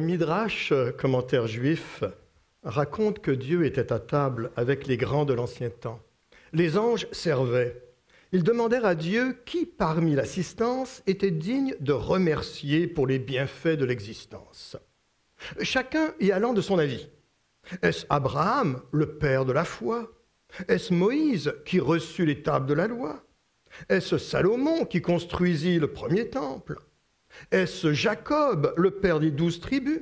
Midrash, commentaire juif, raconte que Dieu était à table avec les grands de l'ancien temps. Les anges servaient. Ils demandèrent à Dieu qui, parmi l'assistance, était digne de remercier pour les bienfaits de l'existence. Chacun y allant de son avis. Est-ce Abraham, le père de la foi? Est-ce Moïse qui reçut les tables de la loi? Est-ce Salomon qui construisit le premier temple? Est-ce Jacob, le père des 12 tribus?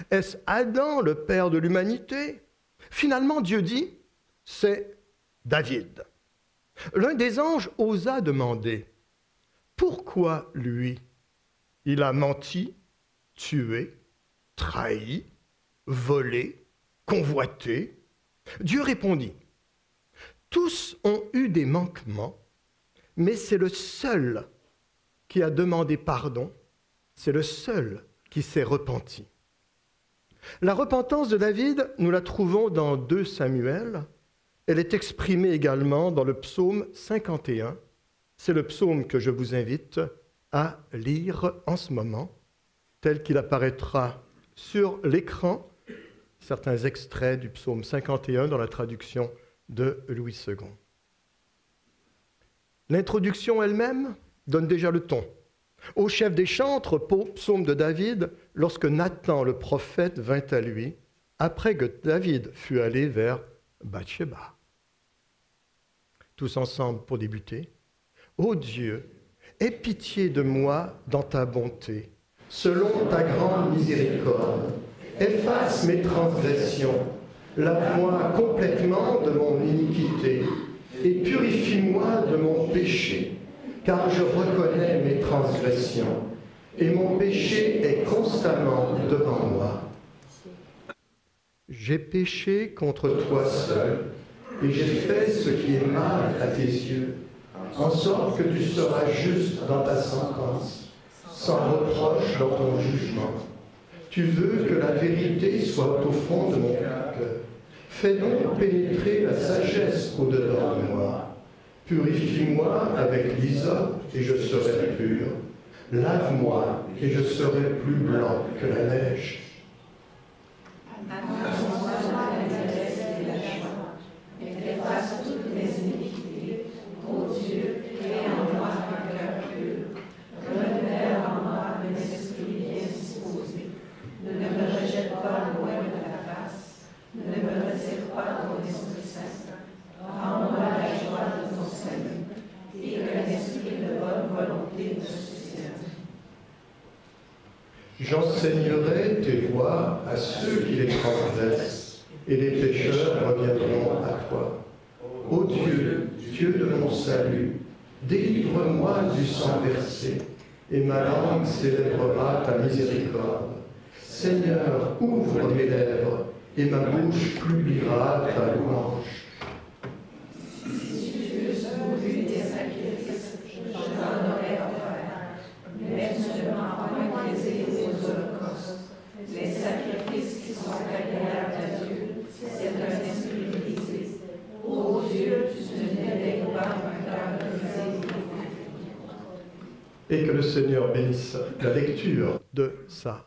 Est-ce Adam, le père de l'humanité? Finalement, Dieu dit, c'est David. L'un des anges osa demander, pourquoi lui? Il a menti, tué, trahi, volé, convoité. Dieu répondit, tous ont eu des manquements, mais c'est le seul qui a demandé pardon, c'est le seul qui s'est repenti. La repentance de David, nous la trouvons dans 2 Samuel. Elle est exprimée également dans le psaume 51. C'est le psaume que je vous invite à lire en ce moment, tel qu'il apparaîtra sur l'écran. Certains extraits du psaume 51 dans la traduction de Louis II. L'introduction elle-même donne déjà le ton. Au chef des chantres, psaume de David, lorsque Nathan le prophète vint à lui, après que David fut allé vers Bathsheba. Tous ensemble pour débuter. Ô Dieu, aie pitié de moi dans ta bonté, selon ta grande miséricorde. Efface mes transgressions, lave-moi complètement de mon iniquité et purifie-moi de mon péché, car je reconnais mes transgressions et mon péché est constamment devant moi. J'ai péché contre toi seul et j'ai fait ce qui est mal à tes yeux, en sorte que tu seras juste dans ta sentence, sans reproche dans ton jugement. Tu veux que la vérité soit au fond de mon cœur. Fais donc pénétrer la sagesse au-dedans de moi. Purifie-moi avec l'hysope et je serai pur. Lave-moi et je serai plus blanc que la neige. Efface toutes mes iniquités. Ô Dieu, crée en moi un cœur pur. Renouvelle en moi un esprit bien disposé. Ne me rejette pas loin de ta face. Ne me retire pas ton Esprit Saint. Rends-moi la joie de ton salut et que l'esprit de bonne volonté me soutienne. J'enseignerai tes voies à ceux qui les transgressent, et les pécheurs reviendront à toi. Ô Dieu, Dieu de mon salut, délivre-moi du sang versé, et ma langue célébrera ta miséricorde. Seigneur, ouvre mes lèvres, et ma bouche publiera ta louange. Si tu eusses voulu des sacrifices, je t'en aurais offert, mais tu ne m'as point plaisir aux holocaustes. Les sacrifices qui sont agréables à Dieu, c'est un esprit brisé. Ô Dieu, tu ne dédaignes pas un cœur brisé. Et que le Seigneur bénisse la lecture de sa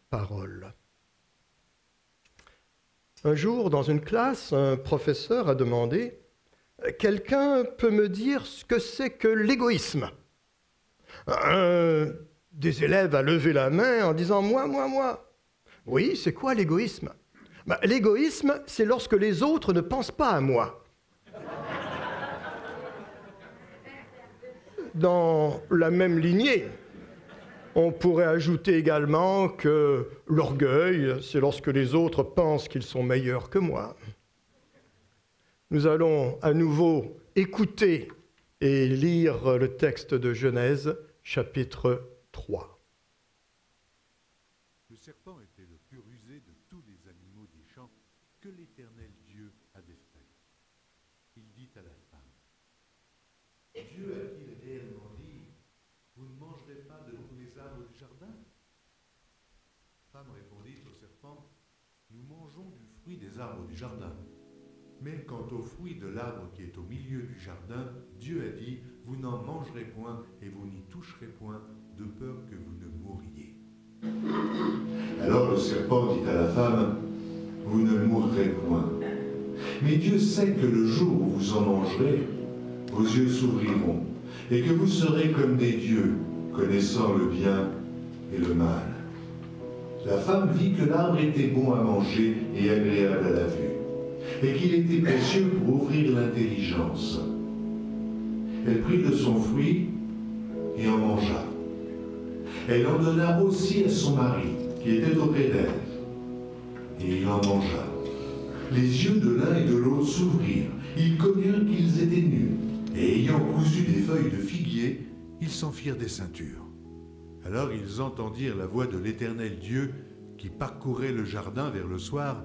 parole. Un jour, dans une classe, un professeur a demandé « Quelqu'un peut me dire ce que c'est que l'égoïsme ?» Un des élèves a levé la main en disant « Moi, moi, moi ». Oui, c'est quoi l'égoïsme? L'égoïsme, c'est lorsque les autres ne pensent pas à moi. Dans la même lignée, on pourrait ajouter également que l'orgueil, c'est lorsque les autres pensent qu'ils sont meilleurs que moi. Nous allons à nouveau écouter et lire le texte de Genèse, chapitre 3. Le serpent était le plus rusé de tous les animaux des champs que l'Éternel Dieu avait fait. Il dit à la femme, Dieu a-t-il réellement dit, vous ne mangerez pas de tous les arbres du jardin? La femme répondit au serpent, nous mangeons du fruit des arbres du jardin. Mais quant au fruit de l'arbre qui est au milieu du jardin, Dieu a dit, vous n'en mangerez point et vous n'y toucherez point, de peur que vous ne mouriez. Alors le serpent dit à la femme, « Vous ne mourrez point. Mais Dieu sait que le jour où vous en mangerez, vos yeux s'ouvriront, et que vous serez comme des dieux, connaissant le bien et le mal. » La femme vit que l'arbre était bon à manger et agréable à la vue, et qu'il était précieux pour ouvrir l'intelligence. Elle prit de son fruit et en mangea. Elle en donna aussi à son mari, qui était auprès d'elle, et il en mangea. Les yeux de l'un et de l'autre s'ouvrirent, ils connurent qu'ils étaient nus, et ayant cousu des feuilles de figuier, ils s'en firent des ceintures. Alors ils entendirent la voix de l'Éternel Dieu qui parcourait le jardin vers le soir,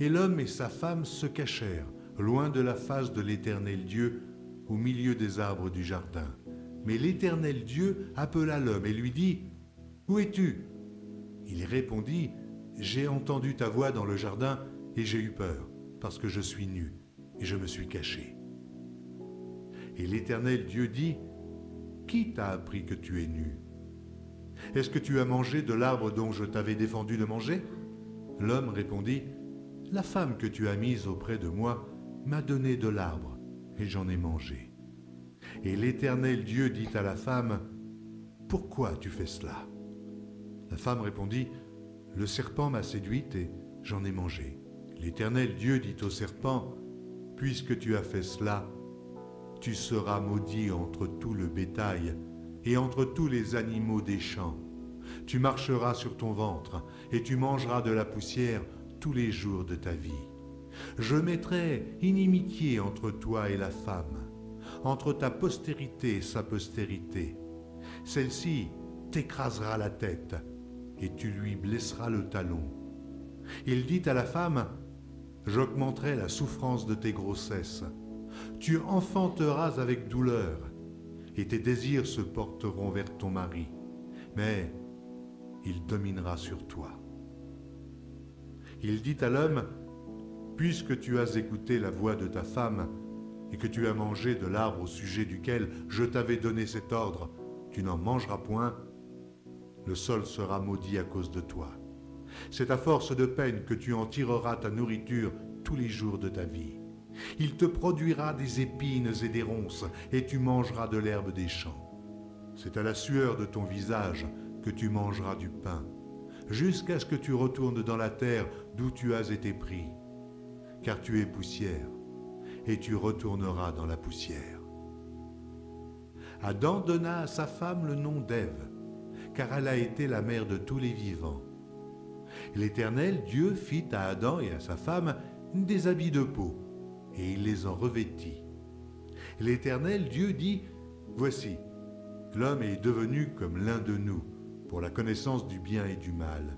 et l'homme et sa femme se cachèrent, loin de la face de l'Éternel Dieu, au milieu des arbres du jardin. Mais l'Éternel Dieu appela l'homme et lui dit, « Où es-tu » Il répondit, « J'ai entendu ta voix dans le jardin et j'ai eu peur, parce que je suis nu et je me suis caché. » Et l'Éternel Dieu dit, « Qui t'a appris que tu es nu ? Est-ce que tu as mangé de l'arbre dont je t'avais défendu de manger ?» L'homme répondit, « La femme que tu as mise auprès de moi m'a donné de l'arbre et j'en ai mangé. » Et l'Éternel Dieu dit à la femme, « Pourquoi tu fais cela ?» La femme répondit, « Le serpent m'a séduite et j'en ai mangé. » L'Éternel Dieu dit au serpent, « Puisque tu as fait cela, tu seras maudit entre tout le bétail et entre tous les animaux des champs. Tu marcheras sur ton ventre et tu mangeras de la poussière tous les jours de ta vie. Je mettrai inimitié entre toi et la femme, entre ta postérité et sa postérité. Celle-ci t'écrasera la tête et tu lui blesseras le talon. Il dit à la femme, « J'augmenterai la souffrance de tes grossesses. Tu enfanteras avec douleur et tes désirs se porteront vers ton mari, mais il dominera sur toi. » Il dit à l'homme, « Puisque tu as écouté la voix de ta femme et que tu as mangé de l'arbre au sujet duquel je t'avais donné cet ordre, tu n'en mangeras point, le sol sera maudit à cause de toi. C'est à force de peine que tu en tireras ta nourriture tous les jours de ta vie. Il te produira des épines et des ronces, et tu mangeras de l'herbe des champs. C'est à la sueur de ton visage que tu mangeras du pain, jusqu'à ce que tu retournes dans la terre d'où tu as été pris, car tu es poussière, et tu retourneras dans la poussière. » Adam donna à sa femme le nom d'Ève, car elle a été la mère de tous les vivants. L'Éternel Dieu fit à Adam et à sa femme des habits de peau, et il les en revêtit. L'Éternel Dieu dit, « Voici, l'homme est devenu comme l'un de nous, pour la connaissance du bien et du mal.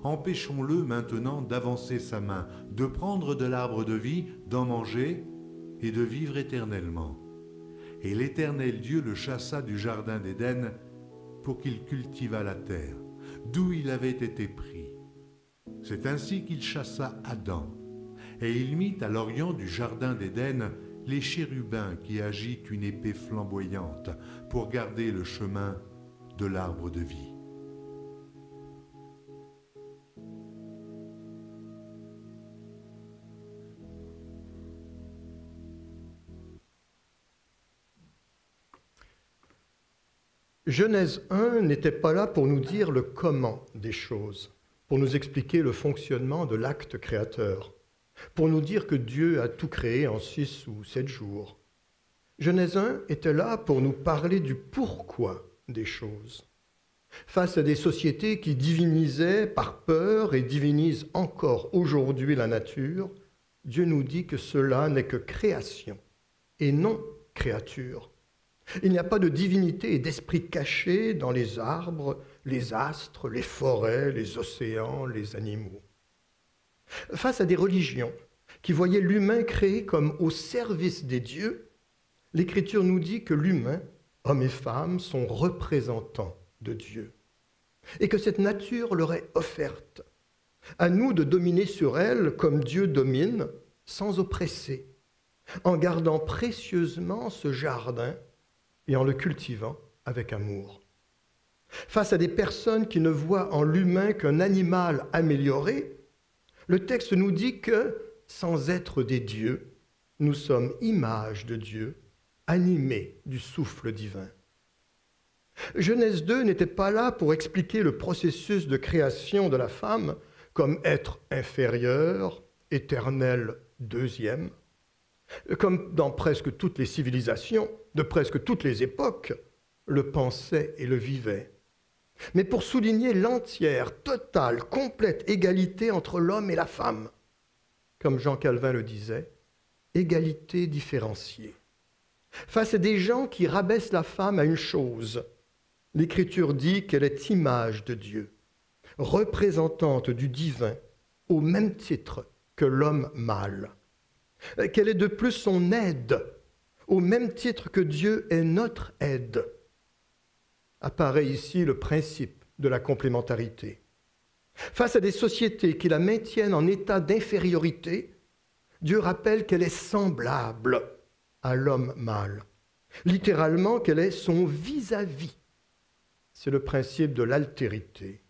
Empêchons-le maintenant d'avancer sa main, de prendre de l'arbre de vie, d'en manger et de vivre éternellement. » Et l'Éternel Dieu le chassa du jardin d'Éden pour qu'il cultivât la terre, d'où il avait été pris. C'est ainsi qu'il chassa Adam, et il mit à l'orient du jardin d'Éden les chérubins qui agitent une épée flamboyante pour garder le chemin de l'arbre de vie. Genèse 1 n'était pas là pour nous dire le comment des choses, pour nous expliquer le fonctionnement de l'acte créateur, pour nous dire que Dieu a tout créé en 6 ou 7 jours. Genèse 1 était là pour nous parler du pourquoi des choses. Face à des sociétés qui divinisaient par peur et divinisent encore aujourd'hui la nature, Dieu nous dit que cela n'est que création et non créature. Il n'y a pas de divinité et d'esprit caché dans les arbres, les astres, les forêts, les océans, les animaux. Face à des religions qui voyaient l'humain créé comme au service des dieux, l'Écriture nous dit que l'humain, hommes et femmes, sont représentants de Dieu et que cette nature leur est offerte. À nous de dominer sur elle comme Dieu domine, sans oppresser, en gardant précieusement ce jardin et en le cultivant avec amour. Face à des personnes qui ne voient en l'humain qu'un animal amélioré, le texte nous dit que, sans être des dieux, nous sommes image de Dieu, animés du souffle divin. Genèse 2 n'était pas là pour expliquer le processus de création de la femme comme être inférieur, éternel, deuxième. Comme dans presque toutes les civilisations, de presque toutes les époques, le pensait et le vivait. Mais pour souligner l'entière, totale, complète égalité entre l'homme et la femme. Comme Jean Calvin le disait, égalité différenciée. Face à des gens qui rabaissent la femme à une chose, l'Écriture dit qu'elle est image de Dieu, représentante du divin, au même titre que l'homme mâle. Qu'elle est de plus son aide, au même titre que Dieu est notre aide. Apparaît ici le principe de la complémentarité. Face à des sociétés qui la maintiennent en état d'infériorité, Dieu rappelle qu'elle est semblable à l'homme mâle. Littéralement, qu'elle est son vis-à-vis. C'est le principe de l'altérité.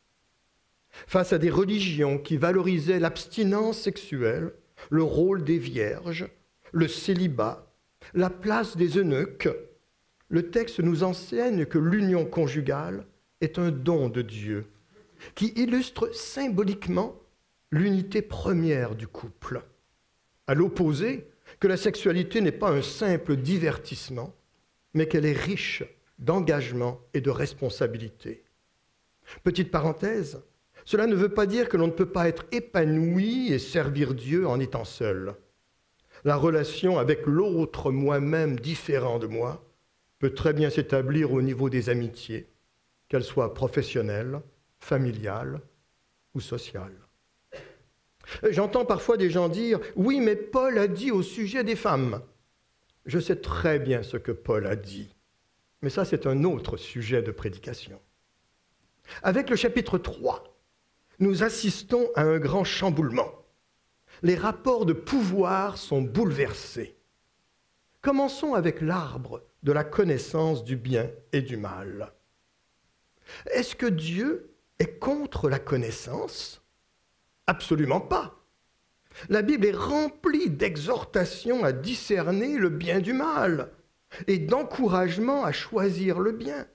Face à des religions qui valorisaient l'abstinence sexuelle, le rôle des vierges, le célibat, la place des eunuques, le texte nous enseigne que l'union conjugale est un don de Dieu qui illustre symboliquement l'unité première du couple. À l'opposé, que la sexualité n'est pas un simple divertissement, mais qu'elle est riche d'engagement et de responsabilité. Petite parenthèse, cela ne veut pas dire que l'on ne peut pas être épanoui et servir Dieu en étant seul. La relation avec l'autre moi-même différent de moi peut très bien s'établir au niveau des amitiés, qu'elles soient professionnelles, familiales ou sociales. J'entends parfois des gens dire « Oui, mais Paul a dit au sujet des femmes. » Je sais très bien ce que Paul a dit, mais ça c'est un autre sujet de prédication. Avec le chapitre 3, nous assistons à un grand chamboulement. Les rapports de pouvoir sont bouleversés. Commençons avec l'arbre de la connaissance du bien et du mal. Est-ce que Dieu est contre la connaissance ? Absolument pas. La Bible est remplie d'exhortations à discerner le bien du mal et d'encouragements à choisir le bien.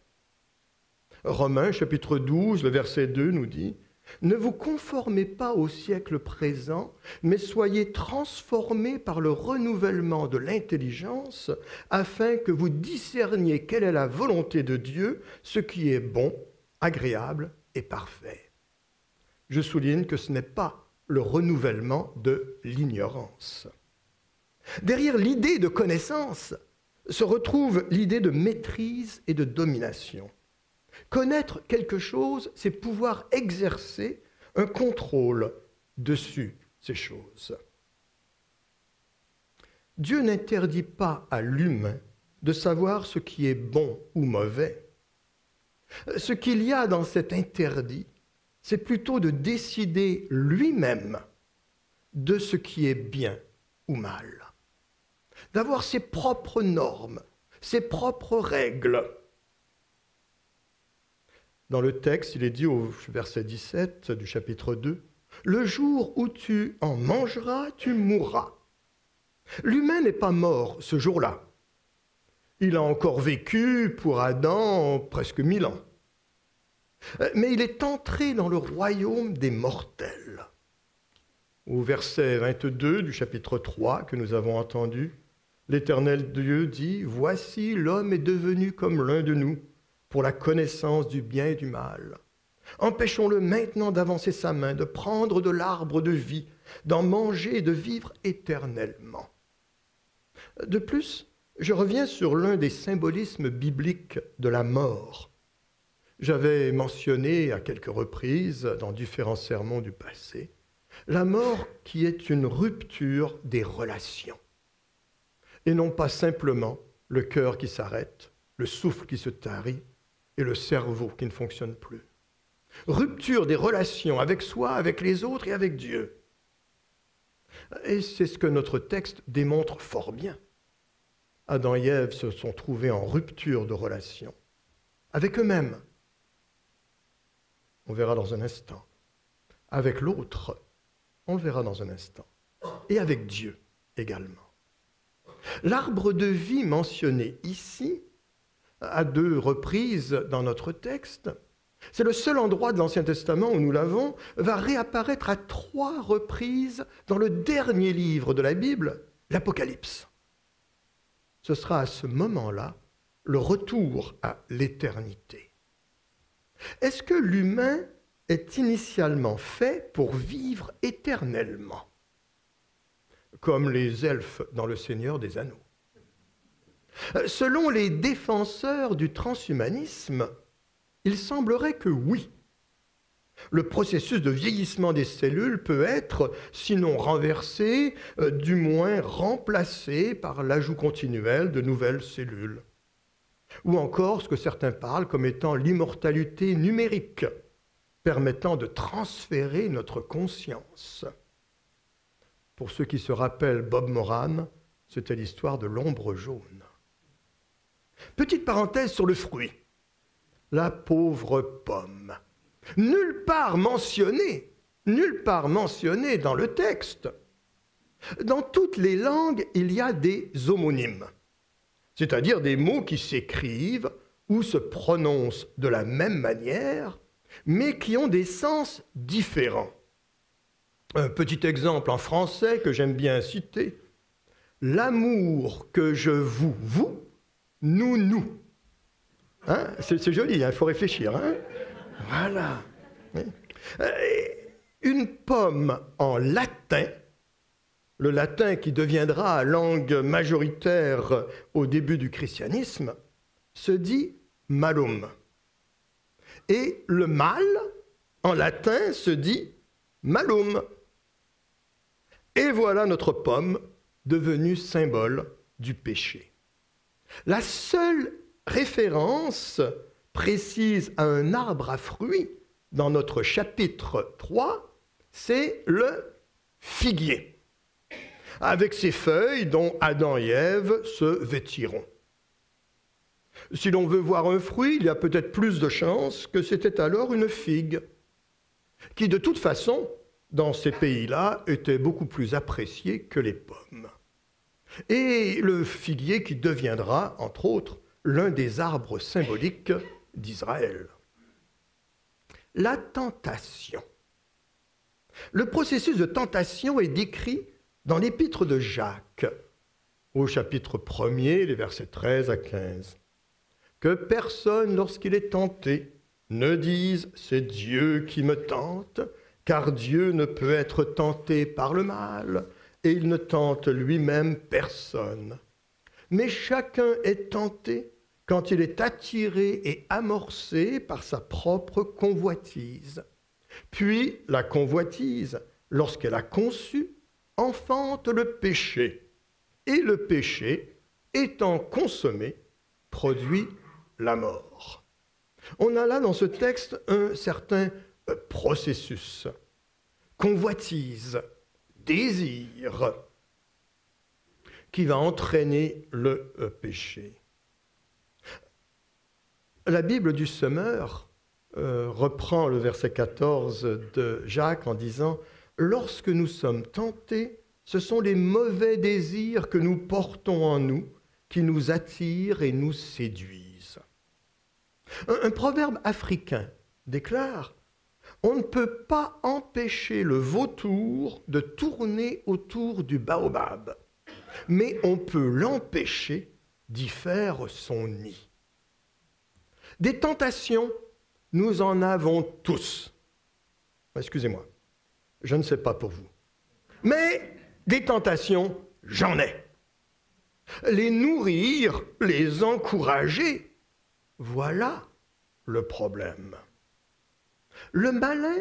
Romains chapitre 12, le verset 2 nous dit « Ne vous conformez pas au siècle présent, mais soyez transformés par le renouvellement de l'intelligence, afin que vous discerniez quelle est la volonté de Dieu, ce qui est bon, agréable et parfait. » Je souligne que ce n'est pas le renouvellement de l'ignorance. Derrière l'idée de connaissance se retrouve l'idée de maîtrise et de domination. Connaître quelque chose, c'est pouvoir exercer un contrôle dessus ces choses. Dieu n'interdit pas à l'humain de savoir ce qui est bon ou mauvais. Ce qu'il y a dans cet interdit, c'est plutôt de décider lui-même de ce qui est bien ou mal, d'avoir ses propres normes, ses propres règles. Dans le texte, il est dit au verset 17 du chapitre 2, « Le jour où tu en mangeras, tu mourras. » L'humain n'est pas mort ce jour-là. Il a encore vécu pour Adam presque 1000 ans. Mais il est entré dans le royaume des mortels. Au verset 22 du chapitre 3 que nous avons entendu, l'Éternel Dieu dit « Voici, l'homme est devenu comme l'un de nous, pour la connaissance du bien et du mal. Empêchons-le maintenant d'avancer sa main, de prendre de l'arbre de vie, d'en manger et de vivre éternellement. » De plus, je reviens sur l'un des symbolismes bibliques de la mort. J'avais mentionné à quelques reprises, dans différents sermons du passé, la mort qui est une rupture des relations. Et non pas simplement le cœur qui s'arrête, le souffle qui se tarit et le cerveau qui ne fonctionne plus. Rupture des relations avec soi, avec les autres et avec Dieu. Et c'est ce que notre texte démontre fort bien. Adam et Ève se sont trouvés en rupture de relation avec eux-mêmes, on verra dans un instant. Avec l'autre, on le verra dans un instant. Et avec Dieu également. L'arbre de vie mentionné ici, à 2 reprises dans notre texte, c'est le seul endroit de l'Ancien Testament où nous l'avons, va réapparaître à 3 reprises dans le dernier livre de la Bible, l'Apocalypse. Ce sera à ce moment-là le retour à l'éternité. Est-ce que l'humain est initialement fait pour vivre éternellement, comme les elfes dans Le Seigneur des Anneaux? Selon les défenseurs du transhumanisme, il semblerait que oui. Le processus de vieillissement des cellules peut être, sinon renversé, du moins remplacé par l'ajout continuel de nouvelles cellules. Ou encore ce que certains parlent comme étant l'immortalité numérique, permettant de transférer notre conscience. Pour ceux qui se rappellent Bob Moran, c'était l'histoire de l'ombre jaune. Petite parenthèse sur le fruit. La pauvre pomme. Nulle part mentionnée dans le texte. Dans toutes les langues, il y a des homonymes, c'est-à-dire des mots qui s'écrivent ou se prononcent de la même manière, mais qui ont des sens différents. Un petit exemple en français que j'aime bien citer. L'amour que je vous, nous. Hein? C'est joli, il faut réfléchir. Hein? Voilà. Une pomme en latin, le latin qui deviendra langue majoritaire au début du christianisme, se dit malum. Et le mal, en latin, se dit malum. Et voilà notre pomme devenue symbole du péché. La seule référence précise à un arbre à fruits dans notre chapitre 3, c'est le figuier, avec ses feuilles dont Adam et Ève se vêtiront. Si l'on veut voir un fruit, il y a peut-être plus de chances que c'était alors une figue, qui de toute façon, dans ces pays-là, était beaucoup plus appréciée que les pommes. Et le figuier qui deviendra, entre autres, l'un des arbres symboliques d'Israël. La tentation. Le processus de tentation est décrit dans l'épître de Jacques, au chapitre 1er, les versets 13 à 15. Que personne, lorsqu'il est tenté, ne dise « c'est Dieu qui me tente », car Dieu ne peut être tenté par le mal, et il ne tente lui-même personne. Mais chacun est tenté quand il est attiré et amorcé par sa propre convoitise. Puis la convoitise, lorsqu'elle a conçu, enfante le péché. Et le péché, étant consommé, produit la mort. On a là dans ce texte un certain processus. Convoitise, désir, qui va entraîner le péché. La Bible du Semeur reprend le verset 14 de Jacques en disant « Lorsque nous sommes tentés, ce sont les mauvais désirs que nous portons en nous qui nous attirent et nous séduisent. » Un proverbe africain déclare « On ne peut pas empêcher le vautour de tourner autour du baobab, mais on peut l'empêcher d'y faire son nid. » Des tentations, nous en avons tous. Excusez-moi, je ne sais pas pour vous. Mais des tentations, j'en ai. Les nourrir, les encourager, voilà le problème. Le malin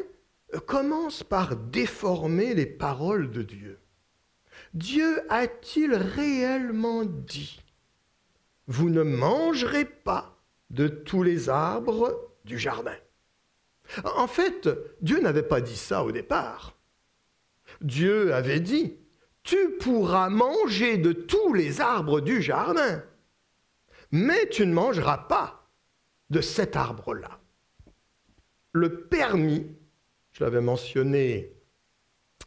commence par déformer les paroles de Dieu. Dieu a-t-il réellement dit « Vous ne mangerez pas de tous les arbres du jardin ». En fait, Dieu n'avait pas dit ça au départ. Dieu avait dit « Tu pourras manger de tous les arbres du jardin, mais tu ne mangeras pas de cet arbre-là. » le permis, je l'avais mentionné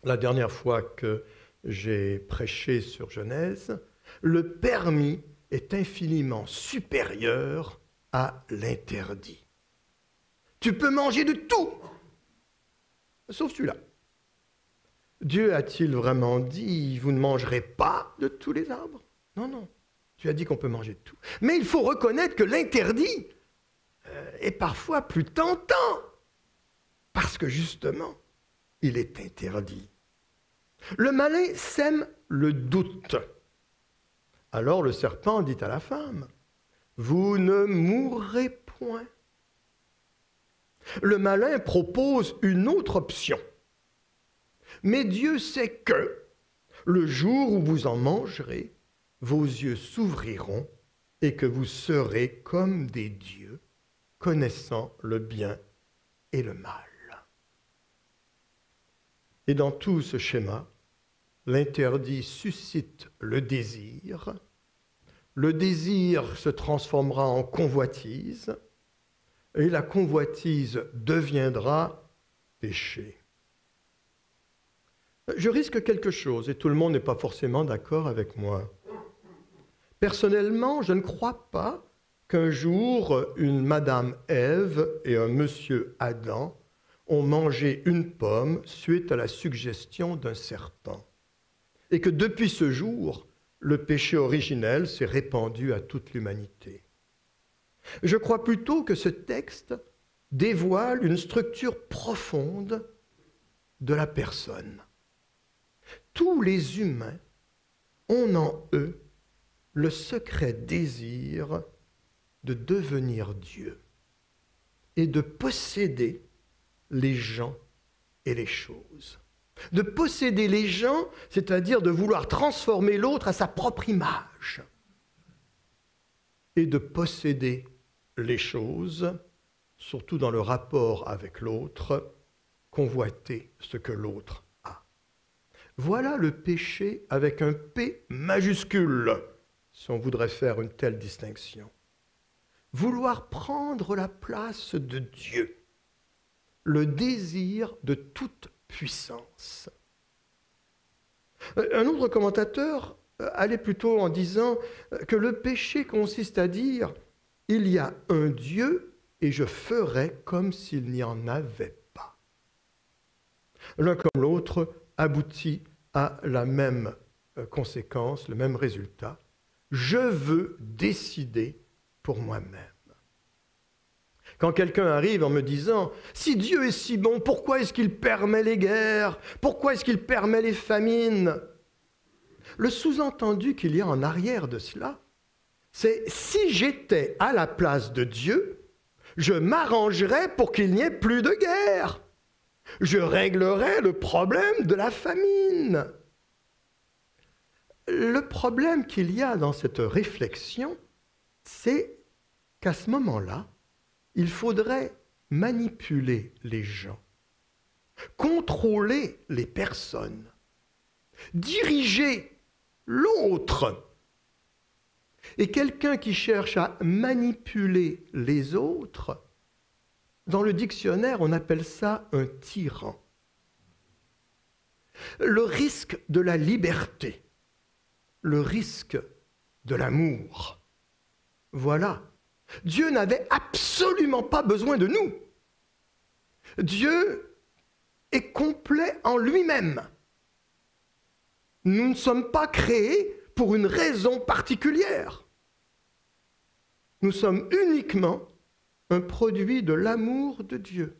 la dernière fois que j'ai prêché sur Genèse, le permis est infiniment supérieur à l'interdit. Tu peux manger de tout, sauf celui-là. Dieu a-t-il vraiment dit, vous ne mangerez pas de tous les arbres? Non, non. Dieu a dit qu'on peut manger de tout. Mais il faut reconnaître que l'interdit est parfois plus tentant, parce que justement, il est interdit. Le malin sème le doute. Alors le serpent dit à la femme, « Vous ne mourrez point. » Le malin propose une autre option. Mais Dieu sait que, le jour où vous en mangerez, vos yeux s'ouvriront et que vous serez comme des dieux, connaissant le bien et le mal. Et dans tout ce schéma, l'interdit suscite le désir se transformera en convoitise, et la convoitise deviendra péché. Je risque quelque chose, et tout le monde n'est pas forcément d'accord avec moi. Personnellement, je ne crois pas qu'un jour, une Madame Ève et un Monsieur Adam ont mangé une pomme suite à la suggestion d'un serpent. Et que depuis ce jour, le péché originel s'est répandu à toute l'humanité. Je crois plutôt que ce texte dévoile une structure profonde de la personne. Tous les humains ont en eux le secret désir de devenir Dieu et de posséder les gens et les choses. De posséder les gens, c'est-à-dire de vouloir transformer l'autre à sa propre image. Et de posséder les choses, surtout dans le rapport avec l'autre, convoiter ce que l'autre a. Voilà le péché avec un P majuscule, si on voudrait faire une telle distinction. Vouloir prendre la place de Dieu, le désir de toute puissance. Un autre commentateur allait plutôt en disant que le péché consiste à dire « il y a un Dieu et je ferai comme s'il n'y en avait pas ». L'un comme l'autre aboutit à la même conséquence, le même résultat. Je veux décider pour moi-même. Quand quelqu'un arrive en me disant « Si Dieu est si bon, pourquoi est-ce qu'il permet les guerres? Pourquoi est-ce qu'il permet les famines ?» Le sous-entendu qu'il y a en arrière de cela, c'est « Si j'étais à la place de Dieu, je m'arrangerais pour qu'il n'y ait plus de guerre. Je réglerais le problème de la famine. » Le problème qu'il y a dans cette réflexion, c'est qu'à ce moment-là, il faudrait manipuler les gens, contrôler les personnes, diriger l'autre. Et quelqu'un qui cherche à manipuler les autres, dans le dictionnaire, on appelle ça un tyran. Le risque de la liberté, le risque de l'amour, voilà. Dieu n'avait absolument pas besoin de nous. Dieu est complet en lui-même. Nous ne sommes pas créés pour une raison particulière. Nous sommes uniquement un produit de l'amour de Dieu.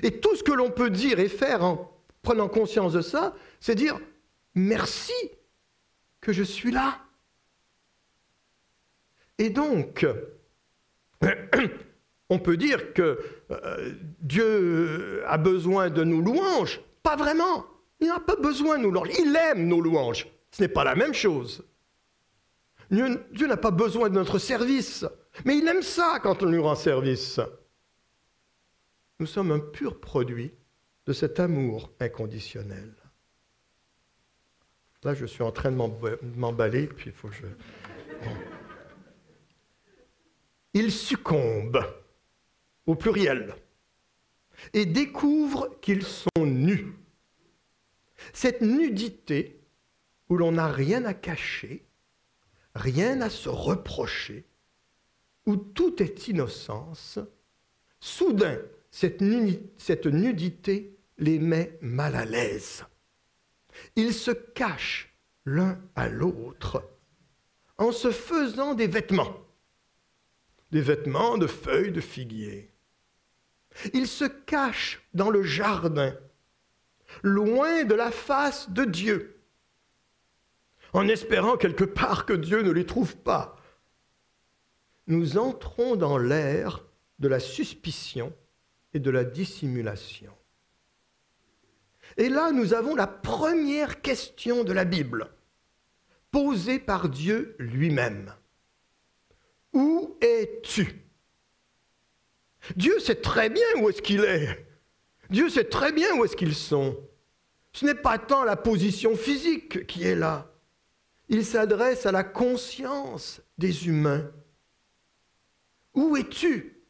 Et tout ce que l'on peut dire et faire en prenant conscience de ça, c'est dire « merci que je suis là ». Et donc, on peut dire que Dieu a besoin de nos louanges. Pas vraiment. Il n'a pas besoin de nos louanges. Il aime nos louanges. Ce n'est pas la même chose. Dieu n'a pas besoin de notre service. Mais il aime ça quand on lui rend service. Nous sommes un pur produit de cet amour inconditionnel. Là, je suis en train de m'emballer, puis il faut que je... Bon. Il succombe, au pluriel, et découvrent qu'ils sont nus. Cette nudité où l'on n'a rien à cacher, rien à se reprocher, où tout est innocence, soudain, cette nudité les met mal à l'aise. Ils se cachent l'un à l'autre en se faisant des vêtements de feuilles de figuier. Ils se cachent dans le jardin, loin de la face de Dieu, en espérant quelque part que Dieu ne les trouve pas. Nous entrons dans l'ère de la suspicion et de la dissimulation. Et là, nous avons la première question de la Bible, posée par Dieu lui-même. Où es-tu? Dieu sait très bien où est-ce qu'il est. Dieu sait très bien où est-ce qu'ils sont. Ce n'est pas tant la position physique qui est là. Il s'adresse à la conscience des humains. Où es-tu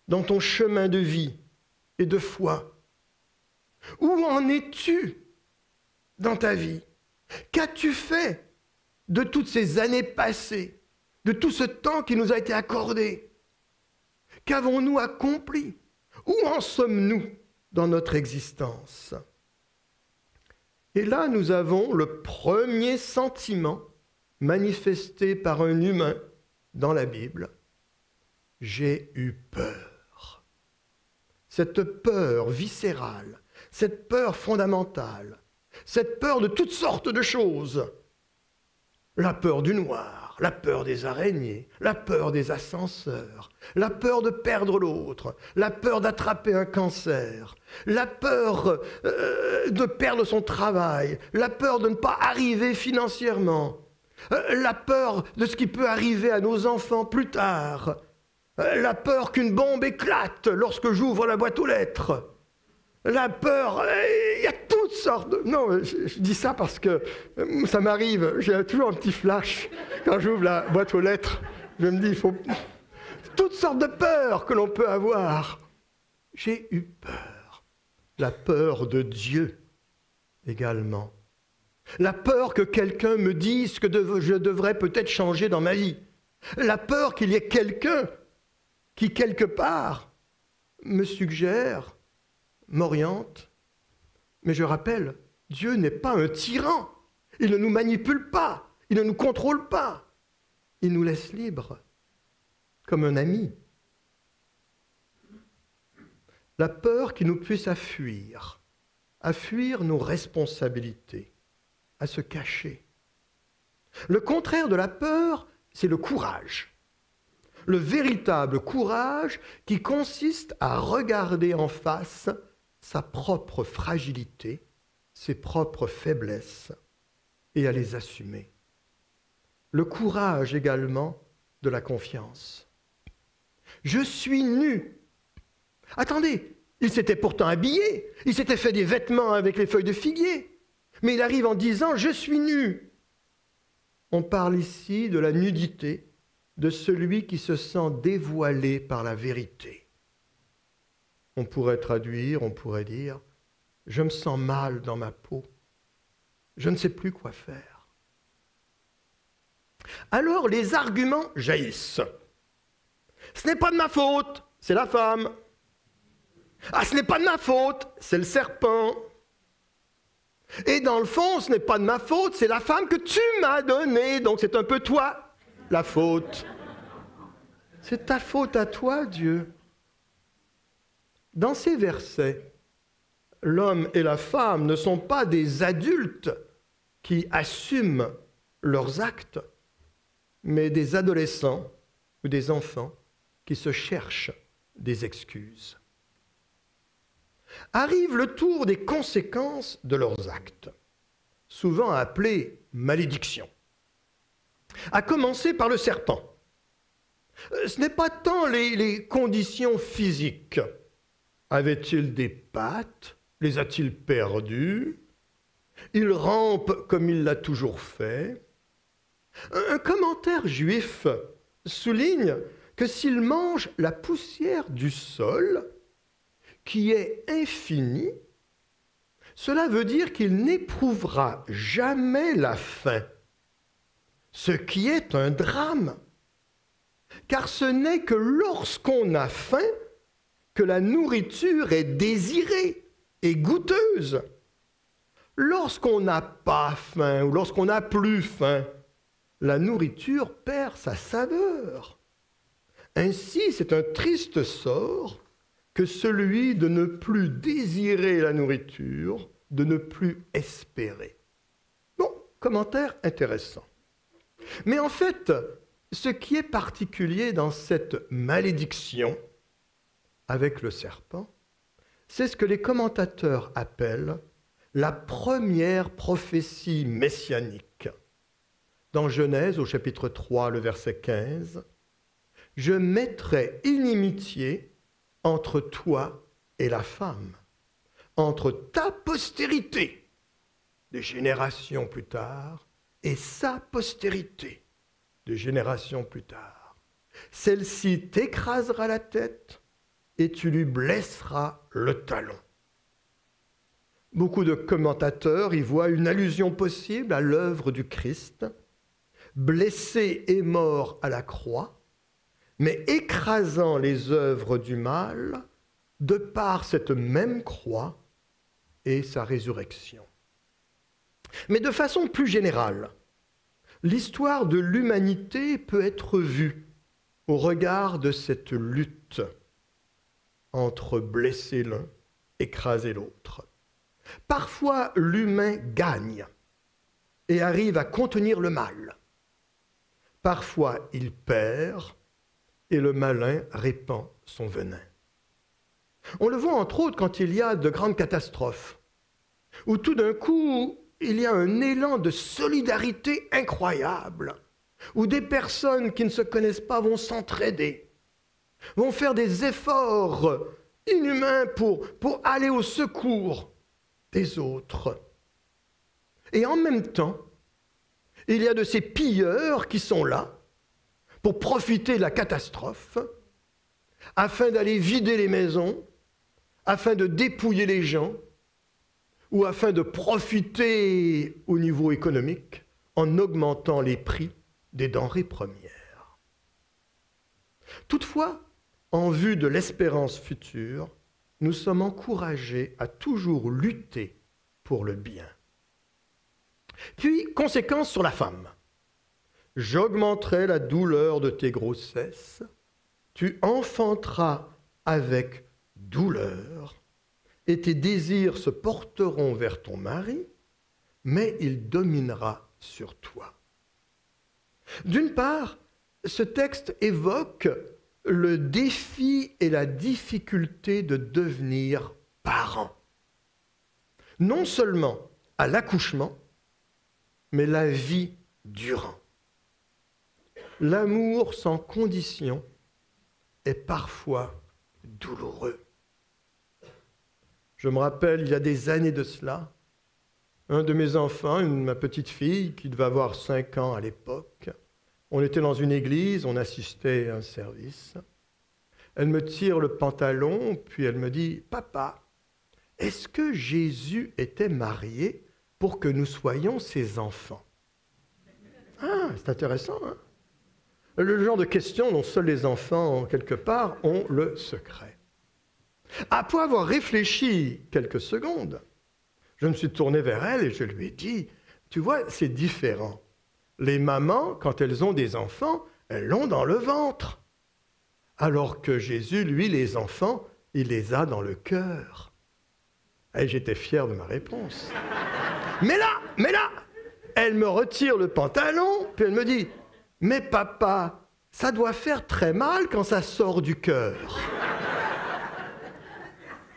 dans ton chemin de vie et de foi? Où en es-tu dans ta vie? Qu'as-tu fait de toutes ces années passées, de tout ce temps qui nous a été accordé? Qu'avons-nous accompli? Où en sommes-nous dans notre existence? Et là, nous avons le premier sentiment manifesté par un humain dans la Bible. J'ai eu peur. Cette peur viscérale, cette peur fondamentale, cette peur de toutes sortes de choses. La peur du noir, la peur des araignées, la peur des ascenseurs, la peur de perdre l'autre, la peur d'attraper un cancer, la peur de perdre son travail, la peur de ne pas arriver financièrement, la peur de ce qui peut arriver à nos enfants plus tard, la peur qu'une bombe éclate lorsque j'ouvre la boîte aux lettres. La peur, il y a toutes sortes de... Non, je dis ça parce que ça m'arrive, j'ai toujours un petit flash quand j'ouvre la boîte aux lettres. Je me dis, il faut... Toutes sortes de peurs que l'on peut avoir. J'ai eu peur. La peur de Dieu également. La peur que quelqu'un me dise que je devrais peut-être changer dans ma vie. La peur qu'il y ait quelqu'un qui, quelque part, me suggère, m'oriente. Mais je rappelle, Dieu n'est pas un tyran. Il ne nous manipule pas. Il ne nous contrôle pas. Il nous laisse libres, comme un ami. La peur qui nous pousse à fuir nos responsabilités, à se cacher. Le contraire de la peur, c'est le courage. Le véritable courage qui consiste à regarder en face sa propre fragilité, ses propres faiblesses, et à les assumer. Le courage également de la confiance. Je suis nu. Attendez, il s'était pourtant habillé, il s'était fait des vêtements avec les feuilles de figuier, mais il arrive en disant « je suis nu ». On parle ici de la nudité de celui qui se sent dévoilé par la vérité. On pourrait traduire, on pourrait dire « je me sens mal dans ma peau, je ne sais plus quoi faire ». Alors les arguments jaillissent. Ce n'est pas de ma faute, c'est la femme. Ah, ce n'est pas de ma faute, c'est le serpent. Et dans le fond, ce n'est pas de ma faute, c'est la femme que tu m'as donnée, donc c'est un peu toi la faute. C'est ta faute à toi, Dieu. Dans ces versets, l'homme et la femme ne sont pas des adultes qui assument leurs actes, mais des adolescents ou des enfants qui se cherchent des excuses. Arrive le tour des conséquences de leurs actes, souvent appelées malédictions. À commencer par le serpent. Ce n'est pas tant les conditions physiques. Avait-il des pattes? Les a-t-il perdues? Il rampe comme il l'a toujours fait. Un commentaire juif souligne que s'il mange la poussière du sol, qui est infini, cela veut dire qu'il n'éprouvera jamais la faim, ce qui est un drame. Car ce n'est que lorsqu'on a faim que la nourriture est désirée et goûteuse. Lorsqu'on n'a pas faim ou lorsqu'on n'a plus faim, la nourriture perd sa saveur. Ainsi, c'est un triste sort que celui de ne plus désirer la nourriture, de ne plus espérer. Bon, commentaire intéressant. Mais en fait, ce qui est particulier dans cette malédiction avec le serpent, c'est ce que les commentateurs appellent la première prophétie messianique. Dans Genèse, au chapitre 3, le verset 15, « Je mettrai inimitié entre toi et la femme, entre ta postérité, des générations plus tard, et sa postérité, des générations plus tard. Celle-ci t'écrasera la tête et tu lui blesseras le talon. » Beaucoup de commentateurs y voient une allusion possible à l'œuvre du Christ, blessé et mort à la croix, mais écrasant les œuvres du mal de par cette même croix et sa résurrection. Mais de façon plus générale, l'histoire de l'humanité peut être vue au regard de cette lutte entre blesser l'un, écraser l'autre. Parfois, l'humain gagne et arrive à contenir le mal. Parfois, il perd et le malin répand son venin. On le voit entre autres quand il y a de grandes catastrophes, où tout d'un coup, il y a un élan de solidarité incroyable, où des personnes qui ne se connaissent pas vont s'entraider, vont faire des efforts inhumains pour aller au secours des autres. Et en même temps, il y a de ces pilleurs qui sont là pour profiter de la catastrophe, afin d'aller vider les maisons, afin de dépouiller les gens, ou afin de profiter au niveau économique en augmentant les prix des denrées premières. Toutefois, en vue de l'espérance future, nous sommes encouragés à toujours lutter pour le bien. Puis, conséquence sur la femme. J'augmenterai la douleur de tes grossesses, tu enfanteras avec douleur, et tes désirs se porteront vers ton mari, mais il dominera sur toi. D'une part, ce texte évoque le défi et la difficulté de devenir parent. Non seulement à l'accouchement, mais la vie durant. L'amour sans condition est parfois douloureux. Je me rappelle, il y a des années de cela, un de mes enfants, ma petite fille, qui devait avoir 5 ans à l'époque, on était dans une église, on assistait à un service. Elle me tire le pantalon, puis elle me dit « Papa, est-ce que Jésus était marié pour que nous soyons ses enfants ?» Ah, c'est intéressant, hein? Le genre de questions dont seuls les enfants, quelque part, ont le secret. Après avoir réfléchi quelques secondes, je me suis tourné vers elle et je lui ai dit, tu vois, c'est différent. Les mamans, quand elles ont des enfants, elles l'ont dans le ventre. Alors que Jésus, lui, les enfants, il les a dans le cœur. Et j'étais fier de ma réponse. Mais là, elle me retire le pantalon, puis elle me dit, mais papa, ça doit faire très mal quand ça sort du cœur.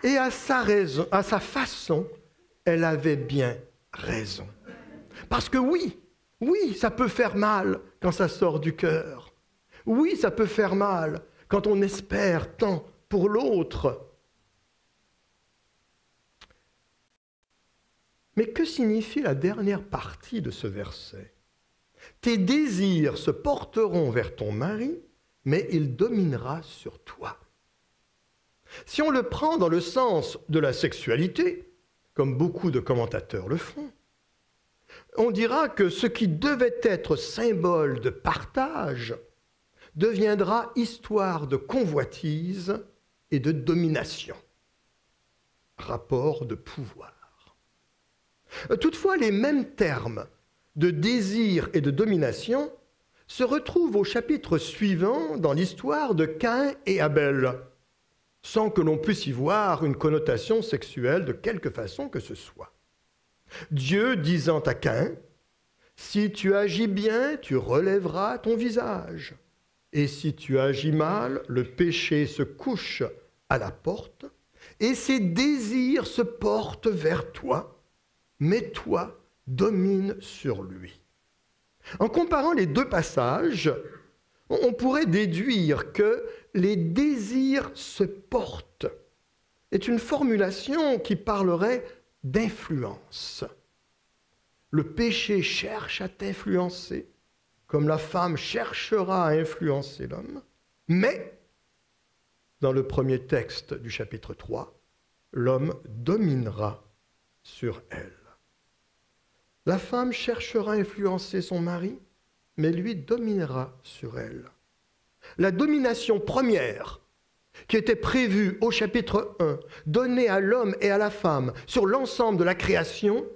Et à sa façon, elle avait bien raison. Parce que oui, ça peut faire mal quand ça sort du cœur. Oui, ça peut faire mal quand on espère tant pour l'autre. Mais que signifie la dernière partie de ce verset ? Tes désirs se porteront vers ton mari, mais il dominera sur toi. Si on le prend dans le sens de la sexualité, comme beaucoup de commentateurs le font, on dira que ce qui devait être symbole de partage deviendra histoire de convoitise et de domination, rapport de pouvoir. Toutefois, les mêmes termes de désir et de domination se retrouvent au chapitre suivant dans l'histoire de Caïn et Abel, sans que l'on puisse y voir une connotation sexuelle de quelque façon que ce soit. Dieu disant à Caïn, « Si tu agis bien, tu relèveras ton visage. Et si tu agis mal, le péché se couche à la porte, et ses désirs se portent vers toi, mais toi, domine sur lui. » En comparant les deux passages, on pourrait déduire que les désirs se portent est une formulation qui parlerait d'influence. Le péché cherche à t'influencer, comme la femme cherchera à influencer l'homme, mais, dans le premier texte du chapitre 3, l'homme dominera sur elle. La femme cherchera à influencer son mari, mais lui dominera sur elle. La domination première, qui était prévue au chapitre 1, donnée à l'homme et à la femme sur l'ensemble de la création,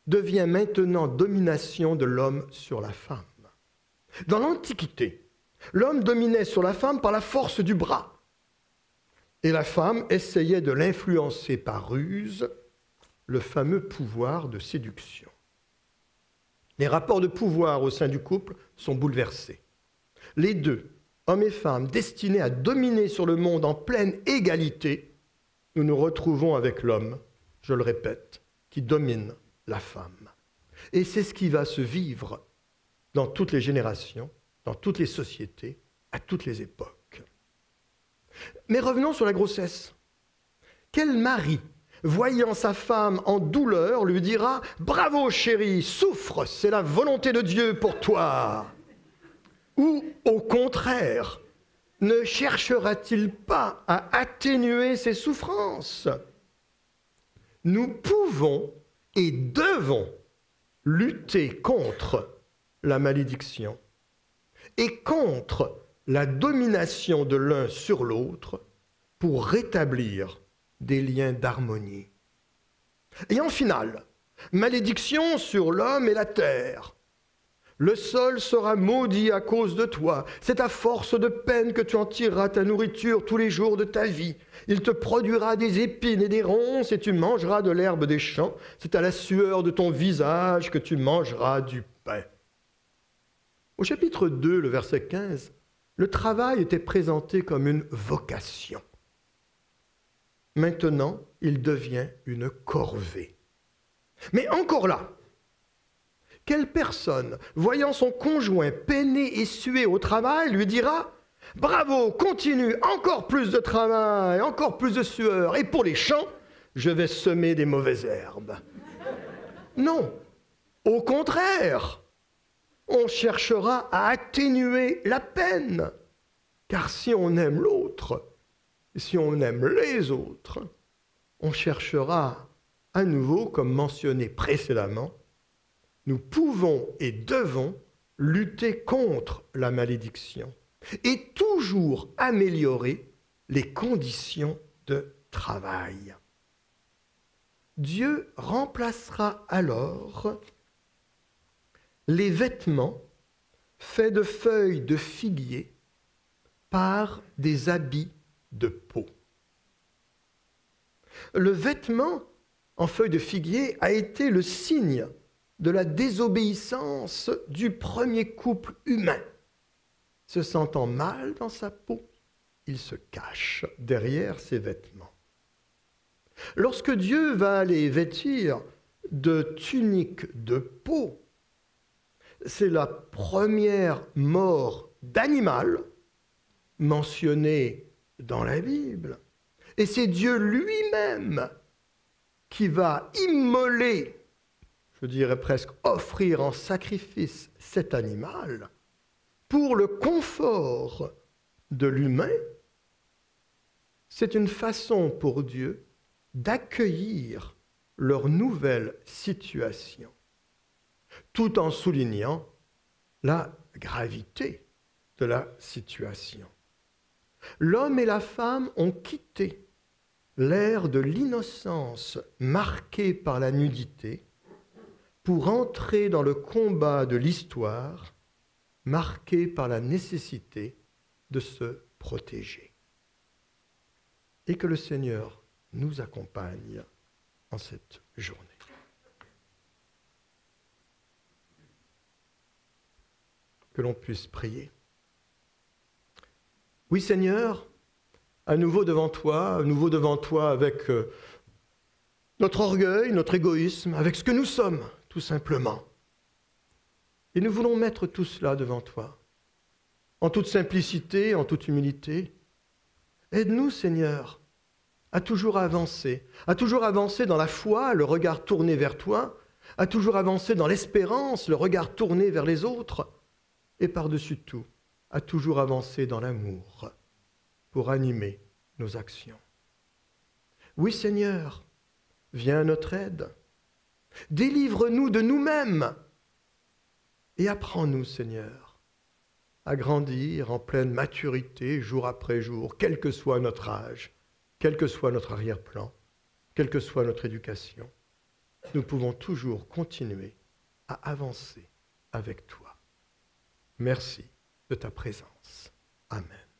devient maintenant domination de l'homme sur la femme. Dans l'Antiquité, l'homme dominait sur la femme par la force du bras, et la femme essayait de l'influencer par ruse, le fameux pouvoir de séduction. Les rapports de pouvoir au sein du couple sont bouleversés. Les deux, hommes et femmes, destinés à dominer sur le monde en pleine égalité, nous nous retrouvons avec l'homme, je le répète, qui domine la femme. Et c'est ce qui va se vivre dans toutes les générations, dans toutes les sociétés, à toutes les époques. Mais revenons sur la grossesse. Quel mari, voyant sa femme en douleur, lui dira « Bravo chérie, souffre, c'est la volonté de Dieu pour toi !» Ou au contraire, ne cherchera-t-il pas à atténuer ses souffrances? Nous pouvons et devons lutter contre la malédiction et contre la domination de l'un sur l'autre pour rétablir des liens d'harmonie. Et en finale, malédiction sur l'homme et la terre. Le sol sera maudit à cause de toi. C'est à force de peine que tu en tireras ta nourriture tous les jours de ta vie. Il te produira des épines et des ronces et tu mangeras de l'herbe des champs. C'est à la sueur de ton visage que tu mangeras du pain. Au chapitre 2, le verset 15, le travail était présenté comme une vocation. Maintenant, il devient une corvée. Mais encore là, quelle personne, voyant son conjoint peiner et suer au travail, lui dira « Bravo, continue, encore plus de travail, encore plus de sueur, et pour les champs, je vais semer des mauvaises herbes. » Non, au contraire, on cherchera à atténuer la peine, car si on aime l'autre, si on aime les autres, on cherchera à nouveau, comme mentionné précédemment, nous pouvons et devons lutter contre la malédiction et toujours améliorer les conditions de travail. Dieu remplacera alors les vêtements faits de feuilles de figuier par des habits de peau. Le vêtement en feuilles de figuier a été le signe de la désobéissance du premier couple humain. Se sentant mal dans sa peau, il se cache derrière ses vêtements. Lorsque Dieu va les vêtir de tuniques de peau, c'est la première mort d'animal mentionnée dans la Bible. Et c'est Dieu lui-même qui va immoler, je dirais presque offrir en sacrifice cet animal pour le confort de l'humain C'est une façon pour Dieu d'accueillir leur nouvelle situation, tout en soulignant la gravité de la situation. L'homme et la femme ont quitté l'ère de l'innocence marquée par la nudité pour entrer dans le combat de l'histoire marqué par la nécessité de se protéger. Et que le Seigneur nous accompagne en cette journée. Que l'on puisse prier. Oui Seigneur, à nouveau devant toi avec notre orgueil, notre égoïsme, avec ce que nous sommes, tout simplement. Et nous voulons mettre tout cela devant toi, en toute simplicité, en toute humilité. Aide-nous, Seigneur, à toujours avancer dans la foi, le regard tourné vers toi, à toujours avancer dans l'espérance, le regard tourné vers les autres, et par-dessus tout, à toujours avancer dans l'amour pour animer nos actions. Oui, Seigneur, viens à notre aide. Délivre-nous de nous-mêmes et apprends-nous, Seigneur, à grandir en pleine maturité jour après jour, quel que soit notre âge, quel que soit notre arrière-plan, quelle que soit notre éducation. Nous pouvons toujours continuer à avancer avec toi. Merci de ta présence. Amen.